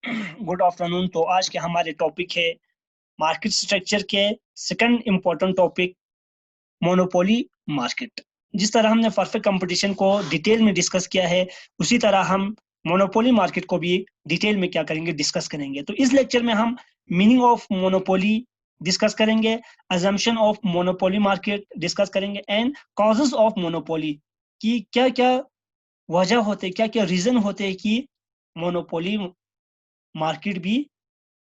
Good afternoon. तो आज के हमारे टॉपिक है मार्केट स्ट्रक्चर के second important topic, monopoly market. जिस तरह हमने परफेक्ट कंपटीशन को डिटेल में डिस्कस किया है, उसी तरह हम मोनोपोली मार्केट को भी डिटेल में क्या करेंगे, डिस्कस करेंगे। तो इस लेक्चर में हम मीनिंग ऑफ मोनोपोली डिस्कस करेंगे, assumption of monopoly market discuss करेंगे, एंड कॉजेस ऑफ मोनोपोली कि क्या क्या वजह होते, क्या क्या रीजन होते हैं कि मोनोपोली मार्केट भी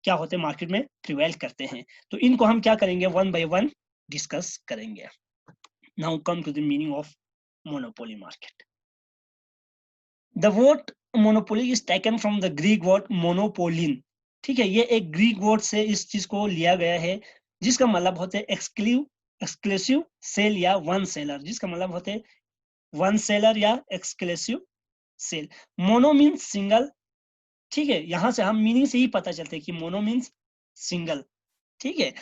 क्या होते हैं, मार्केट में प्रिवेल करते हैं। तो इनको हम क्या करेंगे, वन बाय वन डिस्कस करेंगे। Now come to the meaning of monopoly market. The word monopoly is taken from the Greek word monopolein. ठीक है, ये एक ग्रीक वर्ड से इस चीज को लिया गया है, जिसका मतलब होते हैं एक्सक्लूसिव सेल या वन सेलर, जिसका मतलब होते हैं वन सेलर या exclusive sale. Mono means single. ठीक है, यहां से हम मीनिंग से ही पता चलता है कि मोनो मीन्स सिंगल। ठीक है,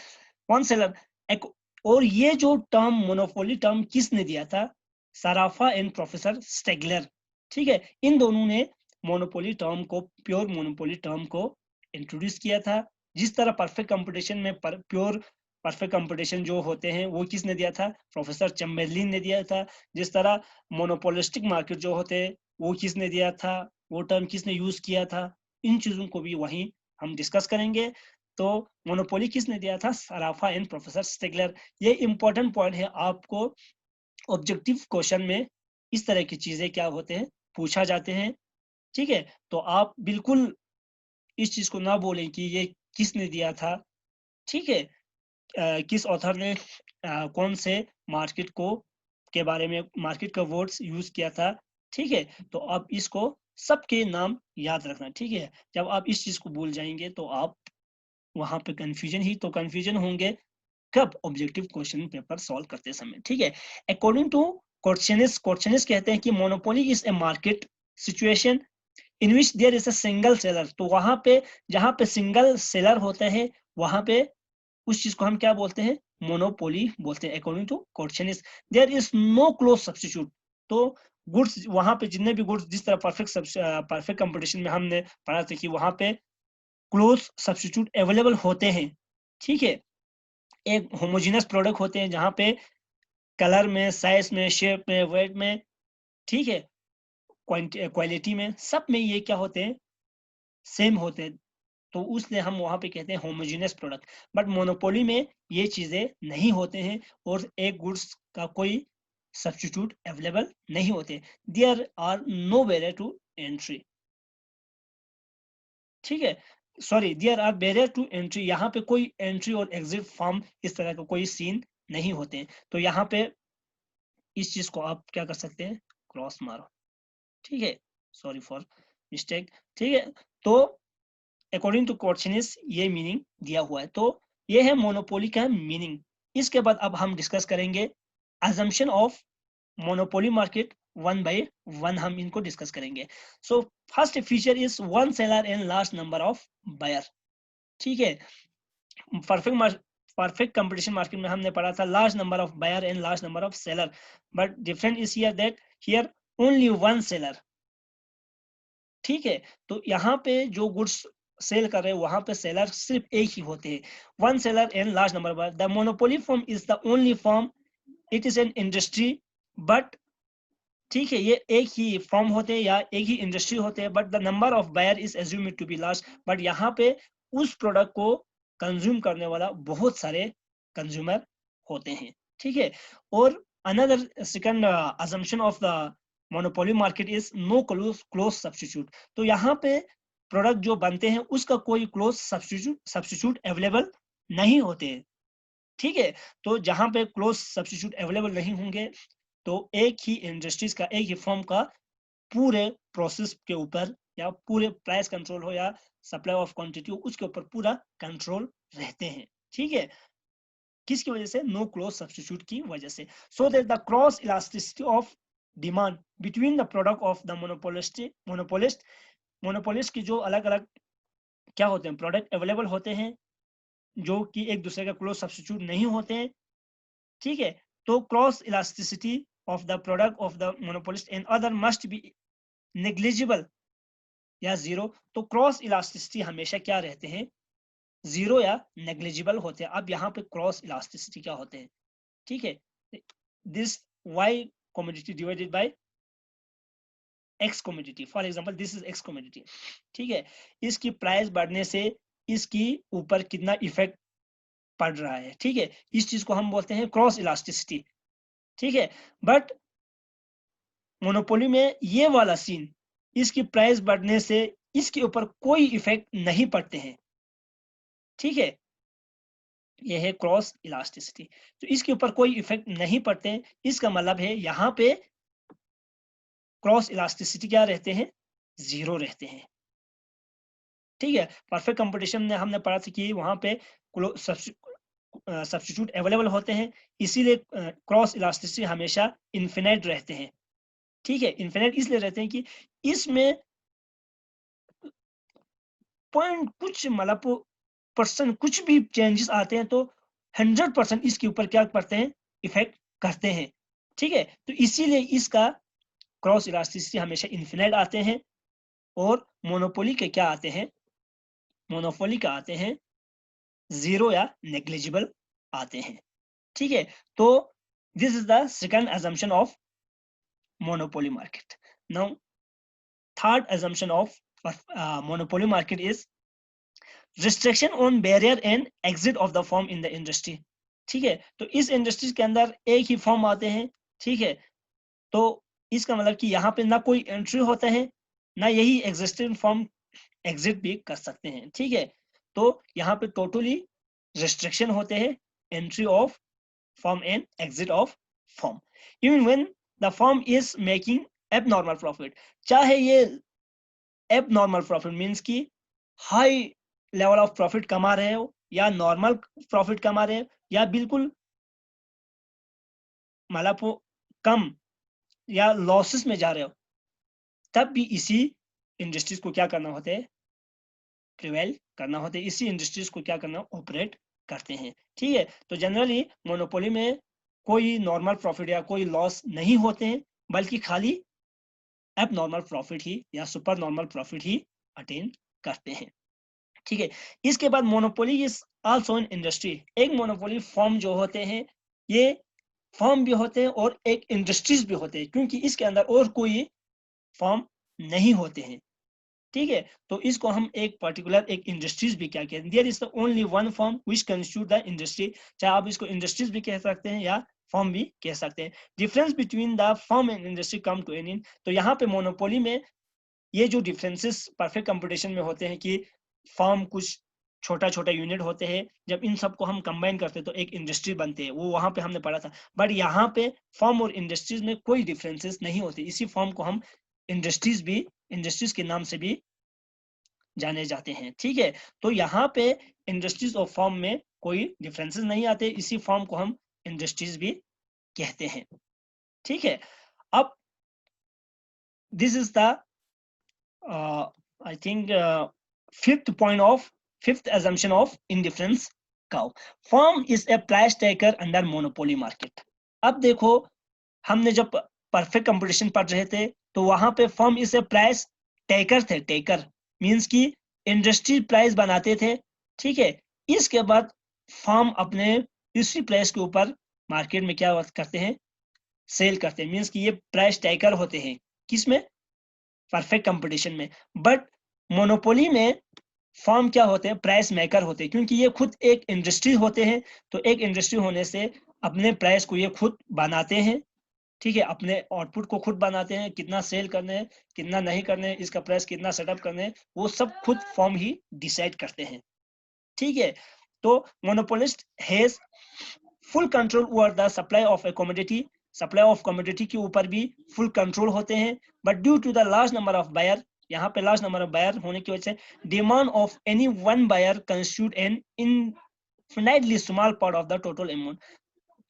वन सेलर। एक और ये जो टर्म मोनोपोली टर्म किसने दिया था, सराफा एंड प्रोफेसर स्टेगलर। ठीक है, इन दोनों ने मोनोपोली टर्म को, प्योर मोनोपोली टर्म को इंट्रोड्यूस किया था। जिस तरह परफेक्ट कंपटीशन में प्योर परफेक्ट कंपटीशन जो होते हैं वो किसने दिया था, प्रोफेसर चैम्बरलिन ने दिया था। जिस तरह मोनोपोलिस्टिक मार्केट जो होते हैं वो किसने दिया था, वो टर्म किसने यूज किया था, इन चीजों को भी वहीं हम डिस्कस करेंगे। तो मोनोपोली किसने दिया था, सराफा एंड प्रोफेसर स्टेगलर। ये इंपॉर्टेंट पॉइंट है, आपको ऑब्जेक्टिव क्वेश्चन में इस तरह की चीजें क्या होते हैं, पूछा जाते हैं। ठीक है, तो आप बिल्कुल इस चीज को ना बोलें कि ये किसने दिया था। ठीक है, किस ऑथर ने कौन से मार्केट को के बारे में, मार्केट का वर्ड्स यूज किया था। ठीक है, तो आप इसको सबके नाम याद रखना। ठीक है, जब आप इस चीज को भूल जाएंगे तो आप वहां पे कंफ्यूजन होंगे कब, ऑब्जेक्टिव क्वेश्चन पेपर सॉल्व करते समय। ठीक है, अकॉर्डिंग टू क्वेश्चनिस्ट कहते हैं कि monopoly is a market situation in which there is a single seller. तो वहां पे जहां पे सिंगल सेलर होता है, वहां पे उस चीज को हम क्या बोलते हैं, मोनोपोली बोलते हैं। According to questionist there is no close substitute. तो गुड्स, वहां पे जितने भी गुड्स, जिस तरह परफेक्ट कंपटीशन में हमने पढ़ा था कि वहां पे क्लोज सब्स्टिट्यूट अवेलेबल होते हैं। ठीक है, एक होमोजेनस प्रोडक्ट होते हैं जहां पे कलर में, साइज में, शेप में, वेट में, ठीक है, क्वालिटी में, सब में ये क्या होते हैं, सेम होते हैं। तो उसने हम वहां पे कहते हैं होमोजेनस प्रोडक्ट। बट मोनोपोली में ये चीजें नहीं होते हैं और एक गुड्स का कोई सब्स्टिट्यूट अवेलेबल नहीं होते। There are no barrier to entry. ठीक है, sorry, there are barrier to entry. यहाँ पे कोई एंट्री और एग्जिट फॉर्म इस तरह का कोई सीन नहीं होते हैं। तो यहाँ पे इस चीज को आप क्या कर सकते हैं, क्रॉस मारो। ठीक है, सॉरी फॉर मिस्टेक। ठीक है, तो अकॉर्डिंग टू क्वेश्चनिस ये मीनिंग दिया हुआ है। तो ये है मोनोपोली का मीनिंग। इसके बाद अब हम डिस्कस करेंगे assumption of monopoly market, one by one हम इनको डिस्कस करेंगे। So first feature is one seller and large number of buyer. ठीक है, परफेक्ट कंपटीशन मार्केट में हमने पढ़ा था large number of buyer and large number of seller, but different is here that here only one seller. ठीक है, तो यहाँ पे जो गुड्स सेल कर रहे हैं वहां पे सेलर सिर्फ एक ही होते हैं, one seller and large number buyer. The monopoly firm is the only firm, it is an industry but, ठीक है, ये एक ही फॉर्म होते हैं या एक ही इंडस्ट्री होते हैं, but the number of buyer is assumed to be large. बट यहाँ पे उस प्रोडक्ट को कंज्यूम करने वाला बहुत सारे कंज्यूमर होते हैं। ठीक है, और another second assumption of the monopoly market is no close substitute. तो यहाँ पे प्रोडक्ट जो बनते हैं उसका कोई क्लोज सब्स्टिट्यूट अवेलेबल नहीं होते हैं। ठीक है, तो जहां पे क्लोज सब्स्टिट्यूट अवेलेबल नहीं होंगे तो एक ही इंडस्ट्रीज का, एक ही फर्म का पूरे प्रोसेस के ऊपर या पूरे प्राइस कंट्रोल हो या सप्लाई ऑफ क्वांटिटी हो, उसके ऊपर पूरा कंट्रोल रहते हैं। ठीक है, किसकी वजह से, नो क्लोज सब्स्टिट्यूट की वजह से। So that the cross elasticity of demand between the product of the monopolist की जो अलग अलग क्या होते हैं, प्रोडक्ट अवेलेबल होते हैं जो कि एक दूसरे का क्लोज सब्स्टिट्यूट नहीं होते हैं। ठीक है, तो cross elasticity of the product of the monopolist and other must be negligible या जीरो, तो क्रॉस इलास्टिसिटी हमेशा क्या रहते हैं, जीरो या नेग्लिजिबल होते हैं। अब यहाँ पे क्रॉस इलास्टिसिटी क्या होते हैं, ठीक है, this Y commodity divided by X commodity, for example this is X commodity, ठीक है, इसकी प्राइस बढ़ने से इसकी ऊपर कितना इफेक्ट पड़ रहा है, ठीक है, इस चीज को हम बोलते हैं क्रॉस इलास्टिसिटी, ठीक है। बट मोनोपोली में ये वाला सीन, इसकी प्राइस बढ़ने से इसके ऊपर कोई इफेक्ट नहीं पड़ते हैं, ठीक है, ये है क्रॉस इलास्टिसिटी, तो इसके ऊपर कोई इफेक्ट नहीं पड़ते हैं। इसका मतलब है यहाँ पे क्रॉस इलास्टिसिटी क्या रहते हैं, जीरो रहते हैं, ठीक है। परफेक्ट कंपटीशन में हमने पढ़ा था कि वहां पे सब्स्टिट्यूट अवेलेबल होते हैं, इसीलिए क्रॉस इलास्टिसिटी हमेशा इन्फिनाइट रहते हैं, ठीक है। इन्फिनाइट इसलिए रहते हैं कि इसमें पॉइंट कुछ मतलब परसेंट कुछ भी चेंजेस आते हैं तो 100% इसके ऊपर क्या करते हैं, इफेक्ट करते हैं, ठीक है। तो इसीलिए इसका क्रॉस इलास्टिसिटी हमेशा इन्फिनाइट आते हैं, और मोनोपोली के क्या आते हैं, मोनोपोली का आते हैं जीरो या नेग्लिजिबल आते हैं, ठीक है। तो this is the second assumption of monopoly market. Now third assumption of monopoly market is restriction on barrier and exit of the firm in the industry, ठीक है। तो इस इंडस्ट्री के अंदर एक ही फॉर्म आते हैं, ठीक है, तो इसका मतलब कि यहाँ पे ना कोई एंट्री होता है, ना यही एग्जिस्टिंग फॉर्म एग्जिट भी कर सकते हैं, ठीक है। तो यहाँ पे टोटली रिस्ट्रिक्शन होते हैं, entry of form and exit of form, even when the form is making abnormal profit, चाहे ये एबनॉर्मल प्रॉफिट मींस की हाई लेवल ऑफ प्रॉफिट कमा रहे हो, या नॉर्मल प्रॉफिट कमा रहे हो, या बिल्कुल मतलब वो कम या लॉसेस में जा रहे हो, तब भी इसी इंडस्ट्रीज को क्या करना होता है, प्रिवेल करना होता है, इसी इंडस्ट्रीज को क्या करना, ऑपरेट करते हैं, ठीक है। तो जनरली मोनोपोली में कोई नॉर्मल प्रॉफिट या कोई लॉस नहीं होते हैं, बल्कि खाली एब नॉर्मल प्रॉफिट ही या सुपर नॉर्मल प्रॉफिट ही अटेन करते हैं, ठीक है। इसके बाद monopoly is also an industry, एक मोनोपोली फॉर्म जो होते हैं ये फॉर्म भी होते हैं और एक इंडस्ट्रीज भी होते हैं, क्योंकि इसके अंदर और कोई फॉर्म नहीं होते हैं, ठीक है। तो इसको हम एक पर्टिकुलर एक इंडस्ट्रीज भी क्या कहते हैं, there is the only one firm which constitute the industry, चाहे आप इसको इंडस्ट्रीज भी कह सकते हैं या फॉर्म भी कह सकते हैं। Difference between the firm and industry come to an end, तो यहाँ पे मोनोपोली में ये जो डिफरेंसेस परफेक्ट कंपटीशन में होते हैं कि फॉर्म कुछ छोटा छोटा यूनिट होते हैं, जब इन सबको हम कंबाइन करते हैं तो एक इंडस्ट्री बनते हैं, वो वहां पे हमने पढ़ा था। बट यहाँ पे फॉर्म और इंडस्ट्रीज में कोई डिफरेंसेस नहीं होते, इसी फॉर्म को हम इंडस्ट्रीज के नाम से भी जाने जाते हैं, ठीक है। तो यहाँ पे इंडस्ट्रीज और फॉर्म में कोई डिफरेंसेस नहीं आते, इसी फॉर्म को हम इंडस्ट्रीज भी कहते हैं, ठीक है। अब this is the I think fifth assumption of indifference cow. Firm is a price taker under monopoly market. अब देखो, हमने जब परफेक्ट कंपटीशन पढ़ रहे थे तो वहां पे firm is a price taker थे, टेकर मींस की इंडस्ट्री प्राइस बनाते थे, ठीक है। इसके बाद फर्म अपने इसी प्राइस के ऊपर मार्केट में क्या करते हैं, सेल करते हैं, मींस की ये प्राइस टेकर होते हैं, किसमें, परफेक्ट कंपटीशन में। बट मोनोपोली में फर्म क्या होते हैं, प्राइस मेकर होते हैं, क्योंकि ये खुद एक इंडस्ट्री होते हैं, तो एक इंडस्ट्री होने से अपने प्राइस को ये खुद बनाते हैं, ठीक है, अपने आउटपुट को खुद बनाते हैं, कितना सेल करने हैं, कितना नहीं करने हैं, इसका प्राइस कितना सेटअप करने हैं, वो सब खुद फर्म ही डिसाइड करते हैं, ठीक है। तो monopolist has full control over the supply of a commodity, supply of commodity के ऊपर भी फुल कंट्रोल होते हैं। But due to the large number of buyer, यहाँ पे लार्ज नंबर ऑफ बायर होने की वजह से demand of any one buyer constitute an infinitely small part of the total amount,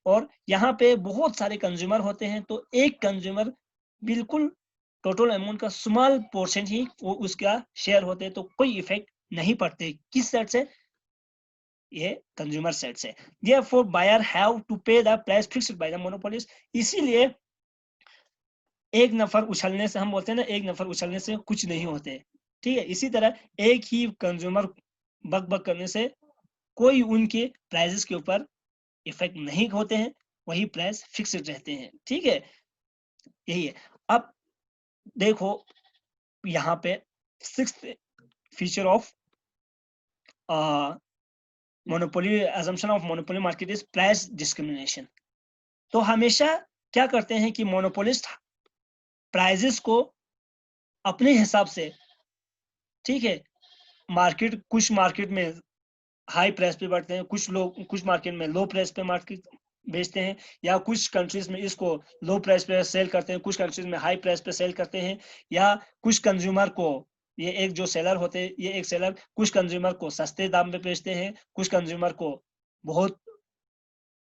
और यहाँ पे बहुत सारे कंज्यूमर होते हैं, तो एक कंज्यूमर बिल्कुल टोटल अमाउंट का स्मॉल पोर्शन ही वो उसका शेयर होते हैं, तो कोई इफेक्ट नहीं पड़ते, किस साइड से, ये कंज्यूमर साइड से। Therefore buyer have to pay the price fixed by the monopolist, इसीलिए एक नफर उछलने से, हम बोलते हैं ना, एक नफर उछलने से कुछ नहीं होते, ठीक है। इसी तरह एक ही कंज्यूमर बक करने से कोई उनके प्राइसेस के ऊपर इफेक्ट नहीं होते हैं, वही प्राइस फिक्स्ड रहते हैं। ठीक है, यही है। अब देखो यहाँ पे sixth feature of monopoly, assumption of monopoly market is price discrimination. तो हमेशा क्या करते हैं कि मोनोपोलिस्ट प्राइजेस को अपने हिसाब से, ठीक है, कुछ मार्केट में हाई प्राइस पे बढ़ते हैं, कुछ मार्केट में लो प्राइस पे मार्केट बेचते हैं, या कुछ कंट्रीज में इसको लो प्राइस पे सेल करते हैं, कुछ कंट्रीज में हाई प्राइस पे सेल करते हैं, या कुछ कंज्यूमर को, ये एक जो सेलर होते हैं, ये एक सेलर कुछ कंज्यूमर को सस्ते दाम पे बेचते हैं, कुछ कंज्यूमर को बहुत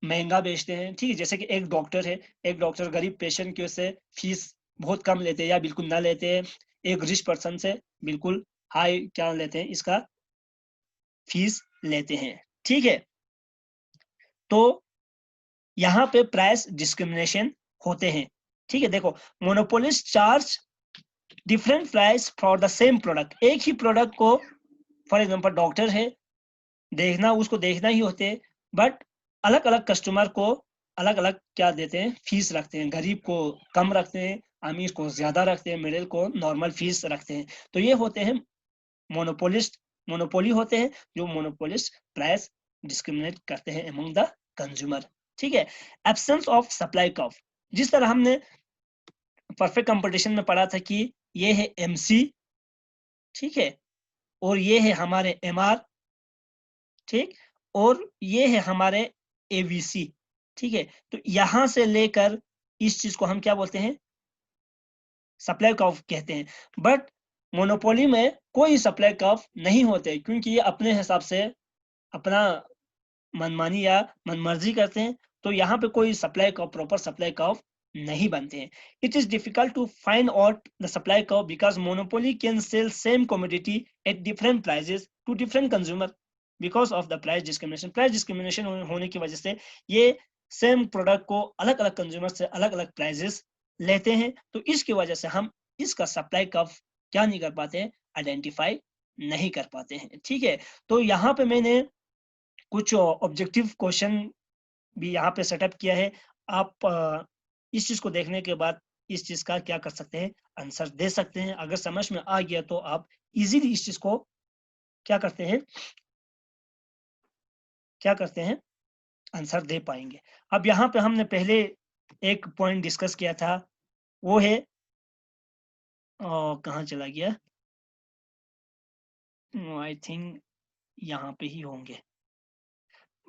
महंगा बेचते हैं। ठीक है, जैसे कि एक डॉक्टर है, एक डॉक्टर गरीब पेशेंट की से फीस बहुत कम लेते हैं या बिल्कुल ना लेते हैं, एक रिच पर्सन से बिल्कुल हाई क्या लेते हैं, इसका फीस लेते हैं। ठीक है, तो यहाँ पे प्राइस डिस्क्रिमिनेशन होते हैं। ठीक है, देखो monopolist charge different price for the same product. एक ही प्रोडक्ट को, फॉर एग्जांपल डॉक्टर है, उसको देखना ही होते हैं, बट अलग अलग कस्टमर को अलग अलग क्या देते हैं, फीस रखते हैं। गरीब को कम रखते हैं, अमीर को ज्यादा रखते हैं, मिडिल को नॉर्मल फीस रखते हैं। तो ये होते हैं मोनोपोली होते हैं, जो मोनोपोलिस्ट प्राइस डिस्क्रिमिनेट करते हैं अमंग द कंज्यूमर। ठीक है, एब्सेंस ऑफ सप्लाई कर्व, जिस तरह हमने परफेक्ट कंपटीशन में पढ़ा था कि ये है एमसी, ठीक है, और ये है हमारे एमआर, ठीक, और ये है हमारे एवीसी। ठीक है, तो यहां से लेकर इस चीज को हम क्या बोलते हैं, सप्लाई कर्व कहते हैं। बट मोनोपोली में कोई सप्लाई कर्व नहीं होते, क्योंकि ये अपने हिसाब से अपना मनमानी या मनमर्जी करते हैं। तो यहाँ पे कोई supply curve, proper supply curve नहीं बनते हैं। It is difficult to find out the supply curve because monopoly can sell same commodity at different prices to different consumer because of the price discrimination. Price discrimination होने की वजह से ये same product को अलग अलग कंज्यूमर से अलग अलग प्राइजेस लेते हैं। तो इसकी वजह से हम इसका सप्लाई कर्व क्या नहीं कर पाते हैं, आइडेंटिफाई नहीं कर पाते हैं। ठीक है, तो यहाँ पे मैंने कुछ ऑब्जेक्टिव क्वेश्चन भी यहाँ पे सेटअप किया है। आप इस चीज को देखने के बाद इस चीज का क्या कर सकते हैं, आंसर दे सकते हैं। अगर समझ में आ गया तो आप इजीली इस चीज को क्या करते हैं, आंसर दे पाएंगे। अब यहाँ पे हमने पहले एक पॉइंट डिस्कस किया था, वो है कहाँ चला गया, आई थिंक यहाँ पे ही होंगे,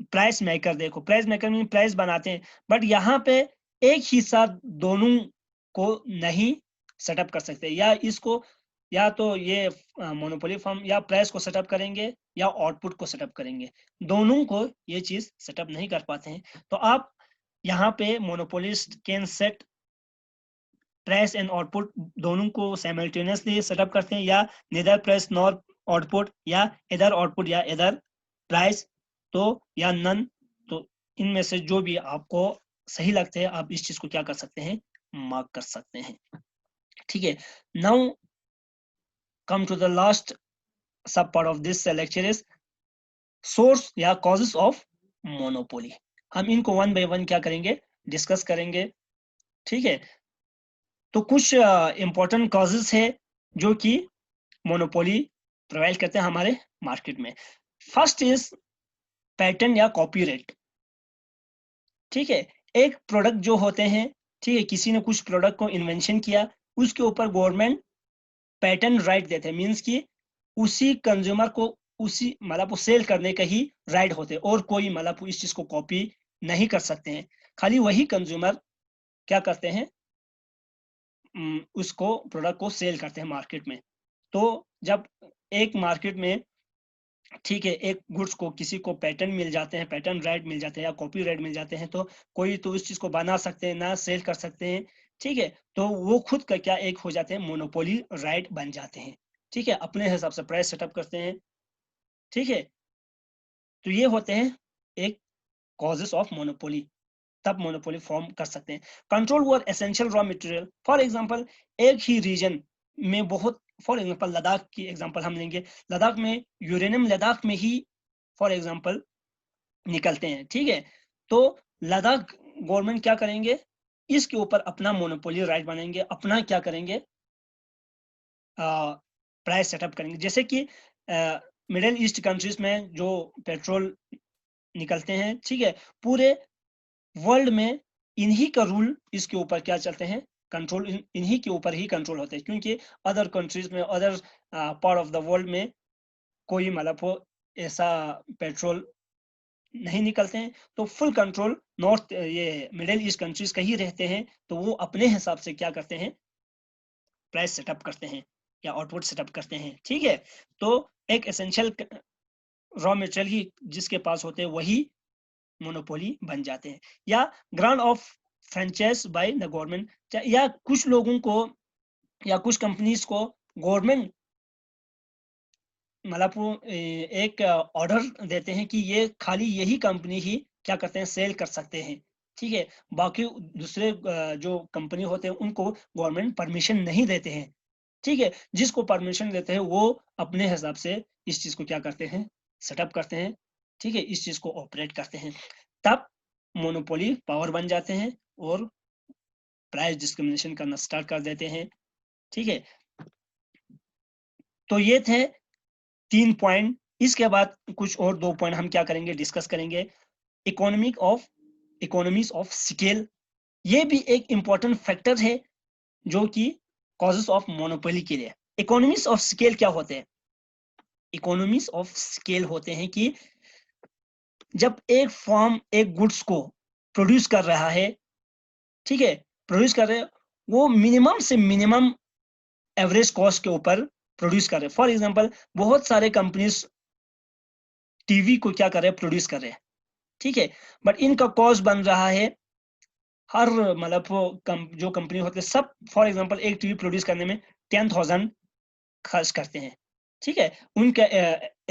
प्राइस मेकर। देखो प्राइस मेकर में प्राइस बनाते हैं, बट यहाँ पे एक ही साथ दोनों को नहीं सेटअप कर सकते, या इसको या तो ये मोनोपोली फर्म या प्राइस को सेटअप करेंगे या आउटपुट को सेटअप करेंगे, दोनों को ये चीज सेटअप नहीं कर पाते हैं। तो आप यहाँ पे monopolist can set price and output दोनों को साइमल्टेनियसली सेटअप करते हैं, या नेदर प्राइस नॉर आउटपुट, या इधर आउटपुट या इधर प्राइस, तो या नन। तो इनमें से जो भी आपको सही लगते हैं, आप इस चीज को क्या कर सकते हैं, मार्क कर सकते हैं। ठीक है, now come to the last sub part of this lecture is source या कॉजेस ऑफ मोनोपोली। हम इनको वन बाय वन क्या करेंगे, डिस्कस करेंगे। ठीक है, तो कुछ इंपॉर्टेंट कॉजेस है जो कि मोनोपोली प्रोवाइड करते हैं हमारे मार्केट में। फर्स्ट इज पैटर्न या कॉपीराइट। ठीक है, एक प्रोडक्ट जो होते हैं, ठीक है, किसी ने कुछ प्रोडक्ट को इन्वेंशन किया, उसके ऊपर गवर्नमेंट पैटर्न राइट देते हैं, मींस कि उसी कंज्यूमर को उसी मतलब वो सेल करने का ही राइट होते हैं, और कोई मतलब इस चीज को कॉपी नहीं कर सकते हैं। खाली वही कंज्यूमर क्या करते हैं, उसको प्रोडक्ट को सेल करते हैं मार्केट में। तो जब एक मार्केट में, ठीक है, एक गुड्स को किसी को पैटर्न मिल जाते हैं, पैटर्न राइट मिल जाते हैं या कॉपी राइट मिल जाते हैं, तो कोई तो उस चीज को बना सकते हैं ना सेल कर सकते हैं। ठीक है, तो वो खुद का क्या एक हो जाते हैं, मोनोपोली राइट बन जाते हैं। ठीक है, अपने हिसाब से प्राइस सेटअप करते हैं। ठीक है, तो ये होते हैं एक कॉजेस ऑफ मोनोपोली, तब मोनोपोली फॉर्म कर सकते हैं। Control over essential raw material, for example एक ही रीजन में बहुत फॉर एग्जांपल लद्दाख की एग्जांपल हम लेंगे, लद्दाख में यूरेनियम लद्दाख में ही फॉर एग्जांपल निकलते हैं, ठीक है। तो लद्दाख गवर्नमेंट क्या करेंगे, इसके ऊपर अपना मोनोपोली राइट बनाएंगे, अपना क्या करेंगे, प्राइस सेटअप करेंगे। जैसे कि मिडिल ईस्ट कंट्रीज में जो पेट्रोल निकलते हैं, ठीक है, पूरे वर्ल्ड में इन्हीं का रूल इसके ऊपर क्या चलते हैं, कंट्रोल इन्हीं के ऊपर ही कंट्रोल होते हैं, क्योंकि अदर कंट्रीज में, other part of the world में कोई मतलब वो ऐसा पेट्रोल नहीं निकलते हैं। तो फुल कंट्रोल नॉर्थ ये मिडिल ईस्ट कंट्रीज का ही रहते हैं। तो वो अपने हिसाब से क्या करते हैं, प्राइस सेटअप करते हैं या आउटपुट सेटअप करते हैं, ठीक है। तो एक एसेंशियल रॉ मटेरियल ही जिसके पास होते हैं वही मोनोपोली बन जाते हैं, या grant of franchise by the government, या कुछ लोगों को या कुछ कंपनीज को गवर्नमेंट मतलब वो एक ऑर्डर देते हैं कि ये खाली यही कंपनी ही क्या करते हैं, सेल कर सकते हैं, ठीक है। बाकी दूसरे जो कंपनी होते हैं उनको गवर्नमेंट परमिशन नहीं देते हैं, ठीक है। जिसको परमिशन देते हैं वो अपने हिसाब से इस चीज को क्या करते हैं, सेटअप करते हैं, ठीक है, इस चीज को ऑपरेट करते हैं। तब मोनोपोली पावर बन जाते हैं और प्राइस डिस्क्रिमिनेशन करना स्टार्ट कर देते हैं, ठीक है। तो ये थे 3 पॉइंट। इसके बाद कुछ और 2 पॉइंट हम क्या करेंगे, डिस्कस करेंगे। इकोनॉमीज ऑफ स्केल, ये भी एक इंपॉर्टेंट फैक्टर है जो कि कॉजेस ऑफ मोनोपोली के लिए। इकोनॉमीज ऑफ स्केल क्या होते हैं, इकोनॉमीज ऑफ स्केल होते हैं कि जब एक फर्म एक गुड्स को प्रोड्यूस कर रहा है, ठीक है, प्रोड्यूस कर रहे हैं, वो मिनिमम से मिनिमम एवरेज कॉस्ट के ऊपर प्रोड्यूस कर रहे हैं। फॉर एग्जांपल बहुत सारे कंपनीज टीवी को क्या कर रहे हैं, प्रोड्यूस कर रहे हैं, ठीक है, बट इनका कॉस्ट बन रहा है हर मतलब जो कंपनी होते हैं सब, फॉर एग्जांपल एक टीवी प्रोड्यूस करने में 10,000 खर्च करते हैं, ठीक है, उनके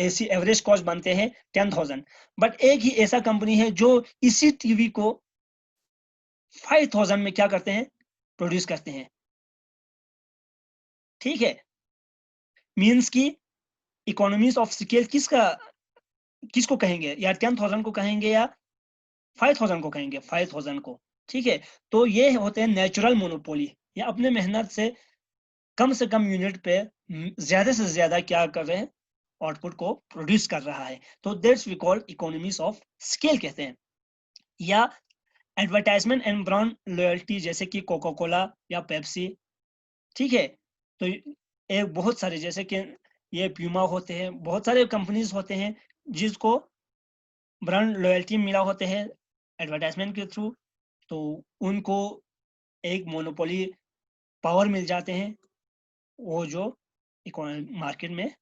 ऐसी एवरेज कॉस्ट बनते हैं 10,000। बट एक ही ऐसा कंपनी है जो इसी टीवी को 5,000 में क्या करते हैं, प्रोड्यूस करते हैं, ठीक है। मींस की इकोनॉमीज ऑफ स्केल किसको कहेंगे, या 10,000 को कहेंगे या 5,000 को कहेंगे, 5,000 को, ठीक है। तो ये होते हैं नेचुरल मोनोपोली, या अपने मेहनत से कम यूनिट पे ज्यादा से ज्यादा क्या कर रहे हैं, आउटपुट को प्रोड्यूस कर रहा है। तो that's we call economies of scale कहते हैं। या एडवर्टाइजमेंट एंड ब्रांड लॉयल्टी, जैसे कि कोका कोला या पेप्सी, ठीक है। तो एक बहुत सारे जैसे कि ये प्यूमा होते हैं, बहुत सारे कंपनीज होते हैं जिसको ब्रांड लॉयल्टी मिला होते हैं एडवर्टाइजमेंट के थ्रू। तो उनको एक मोनोपोली पावर मिल जाते हैं, वो जो मार्केट में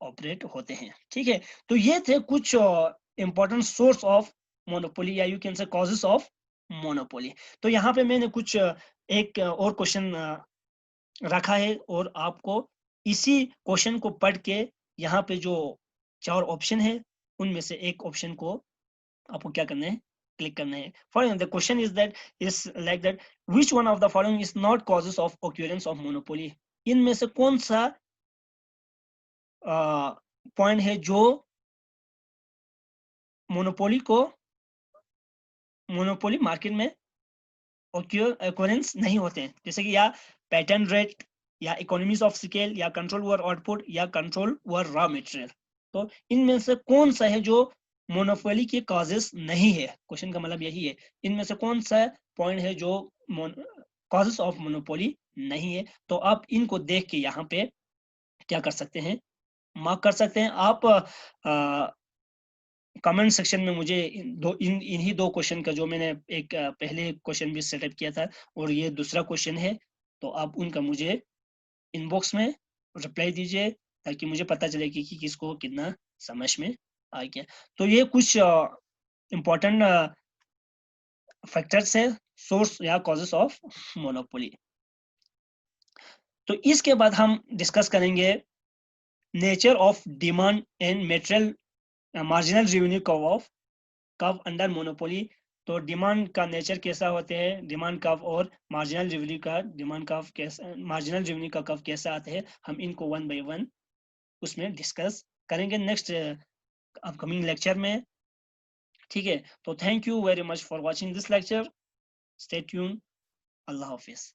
ऑपरेट होते हैं, ठीक है। तो ये थे कुछ इंपॉर्टेंट सोर्स ऑफ मोनोपोली, या you can say causes of monopoly. तो यहाँ पे मैंने कुछ एक और क्वेश्चन रखा है, और आपको इसी क्वेश्चन को पढ़ के यहाँ पे जो 4 ऑप्शन है उनमें से एक ऑप्शन को आपको क्या करना है, क्लिक करना है। For example the question is like that, which one of the following is not causes of occurrence of monopoly. इनमें से कौन सा पॉइंट है जो मोनोपोली मार्केट में ऑक्यूरेंस नहीं होते हैं, जैसे कि या पैटर्न रेट, या इकोनॉमीज ऑफ स्केल, या कंट्रोल ओवर आउटपुट, या कंट्रोल ओवर रॉ मटेरियल। तो इनमें से कौन सा है जो मोनोपोली के कॉजेस नहीं है, क्वेश्चन का मतलब यही है, इनमें से कौन सा पॉइंट है जो कॉजेस ऑफ मोनोपोली नहीं है। तो आप इनको देख के यहाँ पे क्या कर सकते हैं, मार्क कर सकते हैं। आप कमेंट सेक्शन में मुझे इन्हीं 2 क्वेश्चन का, जो मैंने एक पहले क्वेश्चन भी सेटअप किया था और ये दूसरा क्वेश्चन है, तो आप उनका मुझे इनबॉक्स में रिप्लाई दीजिए, ताकि मुझे पता चले कि किसको कितना समझ में आ गया। तो ये कुछ इंपॉर्टेंट फैक्टर्स है, सोर्स या कॉजेस ऑफ मोनोपोली। तो इसके बाद हम डिस्कस करेंगे nature of demand and material marginal revenue curve under monopoly. तो डिमांड का नेचर कैसा होते हैं, डिमांड कर्व और मार्जिनल रेवेन्यू का डिमांड कर्व कैसा, मार्जिनल रेवेन्यू का कर्व कैसा आता है, हम इनको 1 by 1 उसमें डिस्कस करेंगे नेक्स्ट अपकमिंग लेक्चर में। ठीक है, तो thank you very much for watching this lecture. Stay tune. Allah Hafiz.